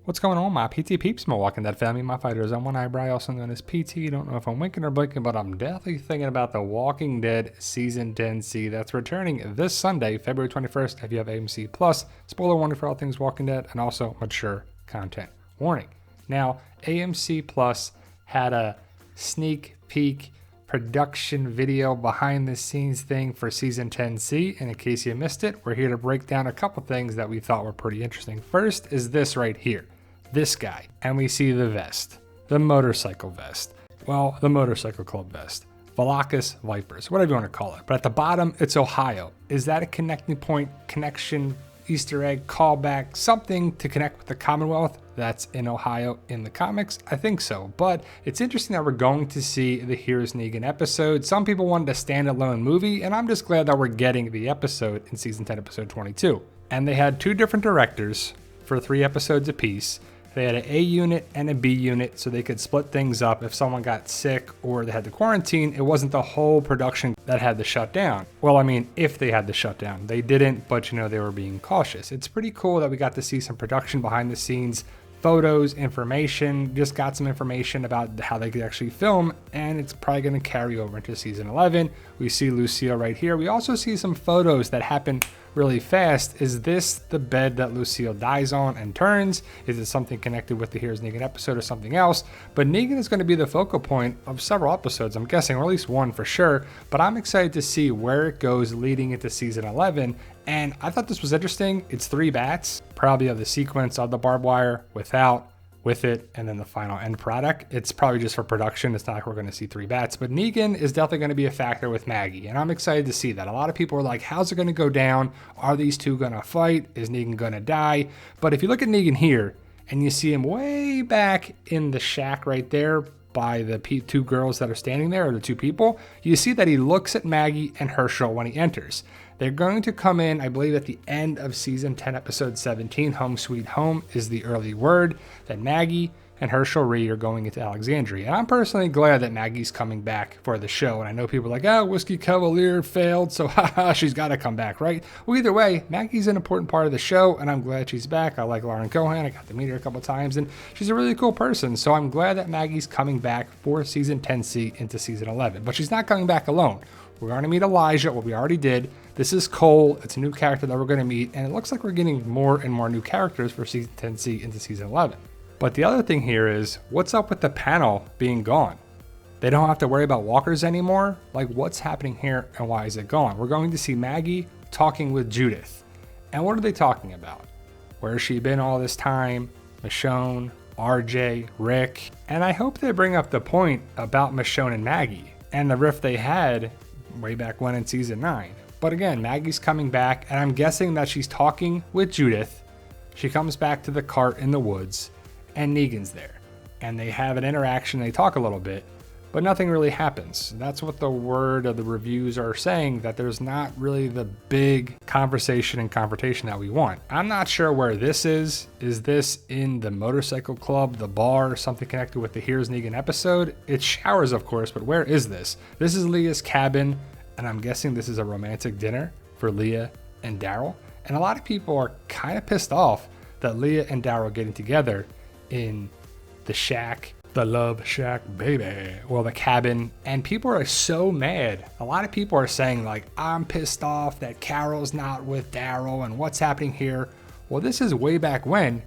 What's going on, my PT peeps, my Walking Dead family, my fighters? I'm One Eyebrow, also known as PT. Don't know if I'm winking or blinking, but I'm definitely thinking about the Walking Dead Season 10C that's returning this Sunday, February 21st, if you have AMC Plus. Spoiler warning for all things Walking Dead, and also mature content warning. Now, AMC Plus had a sneak peek production video behind the scenes thing for Season 10C, and in case you missed it, we're here to break down a couple things that we thought were pretty interesting. First is this right here. This guy, and we see the vest, the motorcycle vest, well, the motorcycle club vest, Velocus Vipers, whatever you want to call it. But at the bottom, it's Ohio. Is that a connecting point, connection, Easter egg, callback, something to connect with the Commonwealth that's in Ohio in the comics? I think so, but it's interesting that we're going to see the Here's Negan episode. Some people wanted a standalone movie, and I'm just glad that we're getting the episode in Season 10, Episode 22. And they had two different directors for 3 episodes apiece. They had an A unit and a B unit, so they could split things up. If someone got sick or they had to quarantine, it wasn't the whole production that had to shut down. Well, I mean, if they had to shut down. They didn't, but you know, they were being cautious. It's pretty cool that we got to see some production behind the scenes, photos, information, just got some information about how they could actually film, and it's probably going to carry over into Season 11. We see Lucille right here. We also see some photos that happen really fast. Is this the bed that Lucille dies on and turns? Is it something connected with the Here's Negan episode or something else? But Negan is going to be the focal point of several episodes, I'm guessing, or at least one for sure. But I'm excited to see where it goes leading into Season 11. And I thought this was interesting. It's 3 bats, probably of the sequence of the barbed wire, without, with it, and then the final end product. It's probably just for production. It's not like we're going to see 3 bats, but Negan is definitely going to be a factor with Maggie, and I'm excited to see that. A lot of people are like, how's it going to go down? Are these two going to fight? Is Negan going to die? But if you look at Negan here, and you see him way back in the shack right there by the 2 girls that are standing there, or the 2 people, you see that he looks at Maggie and Herschel when he enters. They're going to come in, I believe, at the end of Season 10, Episode 17. Home Sweet Home is the early word that Maggie and Herschel Reed are going into Alexandria. And I'm personally glad that Maggie's coming back for the show. And I know people are like, oh, Whiskey Cavalier failed, so haha, she's got to come back, right? Well, either way, Maggie's an important part of the show, and I'm glad she's back. I like Lauren Cohan. I got to meet her a couple times, and she's a really cool person. So I'm glad that Maggie's coming back for Season 10C into Season 11. But she's not coming back alone. We're going to meet Elijah, what we already did. This is Cole. It's a new character that we're going to meet, and it looks like we're getting more and more new characters for Season 10C into Season 11. But the other thing here is, what's up with the panel being gone? They don't have to worry about walkers anymore? Like, what's happening here, and why is it gone? We're going to see Maggie talking with Judith. And what are they talking about? Where has she been all this time? Michonne, RJ, Rick. And I hope they bring up the point about Michonne and Maggie and the rift they had way back when in Season 9. But again, Maggie's coming back, and I'm guessing that she's talking with Judith. She comes back to the cart in the woods, and Negan's there. And they have an interaction, they talk a little bit, but nothing really happens. That's what the word of the reviews are saying, that there's not really the big conversation and confrontation that we want. I'm not sure where this is. Is this in the motorcycle club, the bar, something connected with the Here's Negan episode? It's showers, of course, but where is this? This is Leah's cabin, and I'm guessing this is a romantic dinner for Leah and Daryl. And a lot of people are kind of pissed off that Leah and Daryl are getting together in the shack, the love shack, baby. Well, the cabin. And people are so mad. A lot of people are saying, like, I'm pissed off that Carol's not with Daryl and what's happening here. Well, this is way back when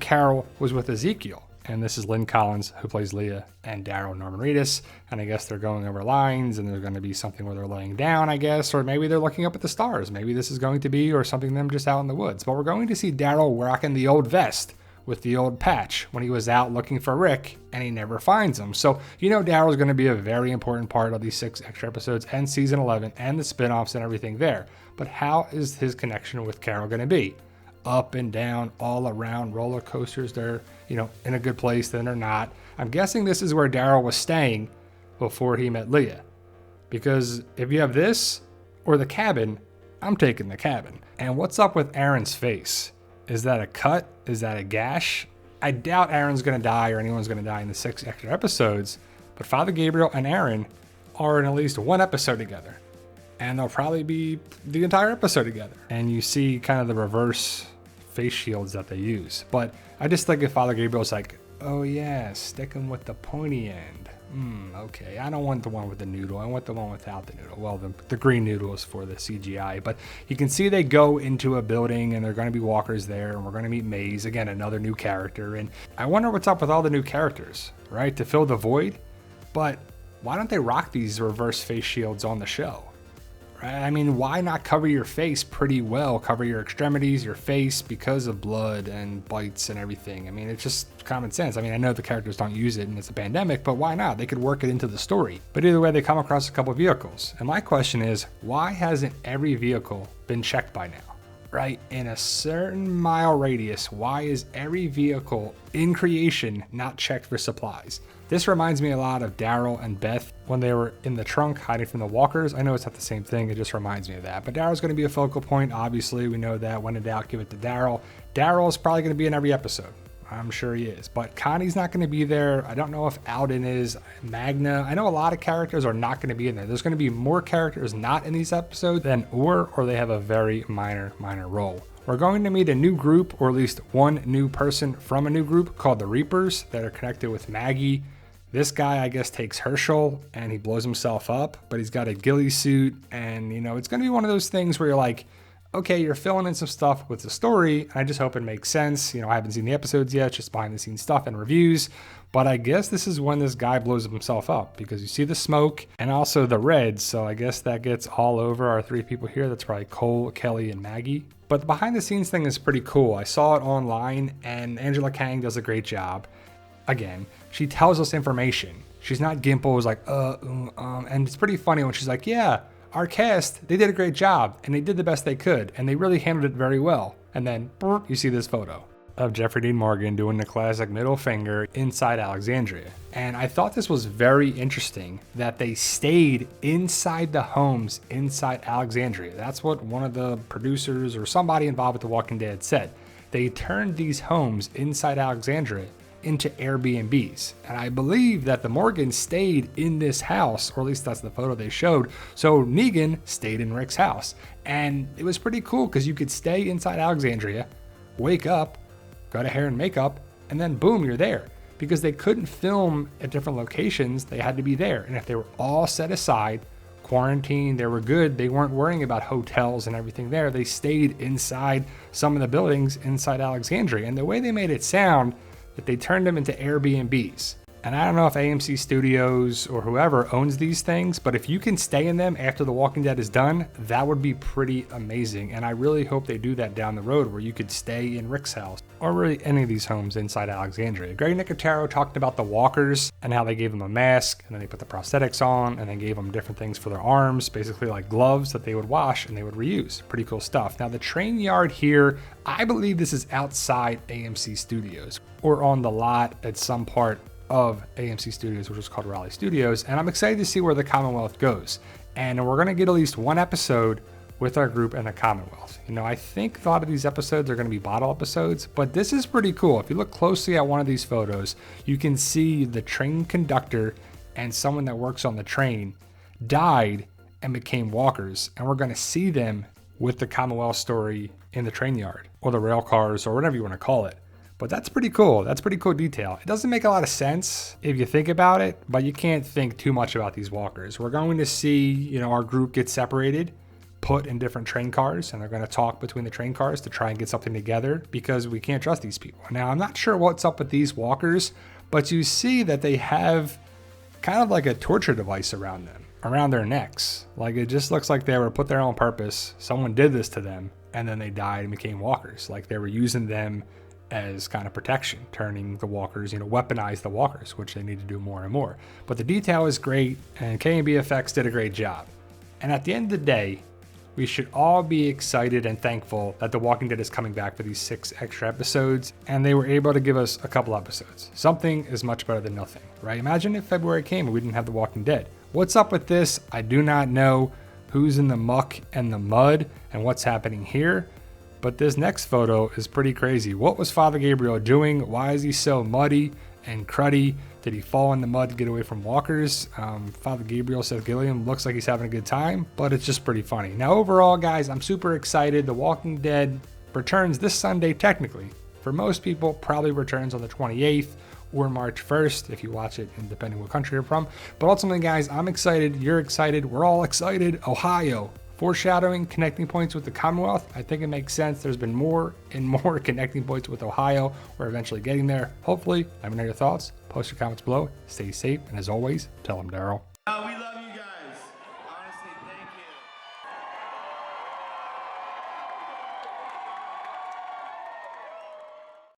Carol was with Ezekiel. And this is Lynn Collins, who plays Leah, and Daryl Norman Reedus. And I guess they're going over lines, and there's going to be something where they're laying down, I guess. Or maybe they're looking up at the stars. Maybe this is going to be, or something them just out in the woods. But we're going to see Daryl rocking the old vest with the old patch when he was out looking for Rick, and he never finds him. So, you know, Daryl's going to be a very important part of these 6 extra episodes and Season 11 and the spinoffs and everything there. But how is his connection with Carol going to be? Up and down, all around, roller coasters. They're, you know, in a good place, then they're not. I'm guessing this is where Daryl was staying before he met Leah. Because if you have this or the cabin, I'm taking the cabin. And what's up with Aaron's face? Is that a cut? Is that a gash? I doubt Aaron's going to die or anyone's going to die in the 6 extra episodes, but Father Gabriel and Aaron are in at least 1 episode together. And they'll probably be the entire episode together. And you see kind of the reverse face shields that they use. But I just think if Father Gabriel's like, oh yeah, stick him with the pointy end. Okay, I don't want the one with the noodle. I want the one without the noodle. Well, the green noodle is for the CGI. But you can see they go into a building and there are going to be walkers there. And we're going to meet Maze, again, another new character. And I wonder what's up with all the new characters, right? To fill the void. But why don't they rock these reverse face shields on the show? Right? I mean, why not cover your face pretty well? Cover your extremities, your face, because of blood and bites and everything. I mean, it's just common sense. I mean, I know the characters don't use it and it's a pandemic, but why not? They could work it into the story. But either way, they come across a couple of vehicles. And my question is, why hasn't every vehicle been checked by now? Right? In a certain mile radius, why is every vehicle in creation not checked for supplies? This reminds me a lot of Daryl and Beth when they were in the trunk hiding from the walkers. I know it's not the same thing, it just reminds me of that. But Daryl's going to be a focal point, obviously. We know that. When in doubt, give it to Daryl. Daryl's probably going to be in every episode. I'm sure he is. But Connie's not going to be there. I don't know if Alden is. Magna. I know a lot of characters are not going to be in there. There's going to be more characters not in these episodes than or they have a very minor role. We're going to meet a new group, or at least one new person from a new group called the Reapers that are connected with Maggie. This guy, I guess, takes Herschel and he blows himself up, but he's got a ghillie suit. And, you know, it's going to be one of those things where you're like, okay, you're filling in some stuff with the story. And I just hope it makes sense. You know, I haven't seen the episodes yet, just behind the scenes stuff and reviews. But I guess this is when this guy blows himself up because you see the smoke and also the red. So I guess that gets all over our three people here. That's probably Cole, Kelly, and Maggie. But the behind the scenes thing is pretty cool. I saw it online and Angela Kang does a great job. Again, she tells us information. She's not Gimple who's like, and it's pretty funny when she's like, yeah, our cast, they did a great job and they did the best they could and they really handled it very well. And then you see this photo of Jeffrey Dean Morgan doing the classic middle finger inside Alexandria. And I thought this was very interesting that they stayed inside the homes inside Alexandria. That's what one of the producers or somebody involved with The Walking Dead said. They turned these homes inside Alexandria into Airbnbs. And I believe that the Morgans stayed in this house, or at least that's the photo they showed. So Negan stayed in Rick's house. And it was pretty cool because you could stay inside Alexandria, wake up, go to hair and makeup, and then boom, you're there. Because they couldn't film at different locations, they had to be there. And if they were all set aside, quarantined, they were good, they weren't worrying about hotels and everything there. They stayed inside some of the buildings inside Alexandria. And the way they made it sound, that they turned them into Airbnbs. And I don't know if AMC Studios or whoever owns these things, but if you can stay in them after The Walking Dead is done, that would be pretty amazing. And I really hope they do that down the road where you could stay in Rick's house or really any of these homes inside Alexandria. Greg Nicotero talked about the walkers and how they gave them a mask and then they put the prosthetics on and then gave them different things for their arms, basically like gloves that they would wash and they would reuse. Pretty cool stuff. Now the train yard here, I believe this is outside AMC Studios or on the lot at some part of AMC Studios, which is called Raleigh Studios, and I'm excited to see where the Commonwealth goes. And we're going to get at least one episode with our group and the Commonwealth. You know, I think a lot of these episodes are going to be bottle episodes, but this is pretty cool. If you look closely at one of these photos, you can see the train conductor and someone that works on the train died and became walkers, and we're going to see them with the Commonwealth story in the train yard or the rail cars or whatever you want to call it. But that's pretty cool. That's pretty cool detail. It doesn't make a lot of sense if you think about it, but you can't think too much about these walkers. We're going to see, you know, our group get separated, put in different train cars, and they're going to talk between the train cars to try and get something together because we can't trust these people. Now, I'm not sure what's up with these walkers, but you see that they have kind of like a torture device around them, around their necks. Like it just looks like they were put there on purpose. Someone did this to them, and then they died and became walkers. Like they were using them as kind of protection, turning the walkers, you know, weaponize the walkers, which they need to do more and more. But the detail is great, and K&B Effects did a great job. And at the end of the day, we should all be excited and thankful that The Walking Dead is coming back for these 6 extra episodes, and they were able to give us a couple episodes. Something is much better than nothing, right? Imagine if February came and we didn't have The Walking Dead. What's up with this? I do not know who's in the muck and the mud and what's happening here. But this next photo is pretty crazy. What was Father Gabriel doing? Why is he so muddy and cruddy? Did he fall in the mud to get away from walkers? Father Gabriel, Seth Gilliam, looks like he's having a good time, but it's just pretty funny. Now, overall, guys, I'm super excited. The Walking Dead returns this Sunday technically. For most people, probably returns on the 28th or March 1st if you watch it, and depending what country you're from. But ultimately, guys, I'm excited. You're excited. We're all excited. Ohio. Foreshadowing connecting points with the Commonwealth. I think it makes sense. There's been more and more connecting points with Ohio. We're eventually getting there. Hopefully. Let me know your thoughts. Post your comments below. Stay safe. And as always, tell them Daryl.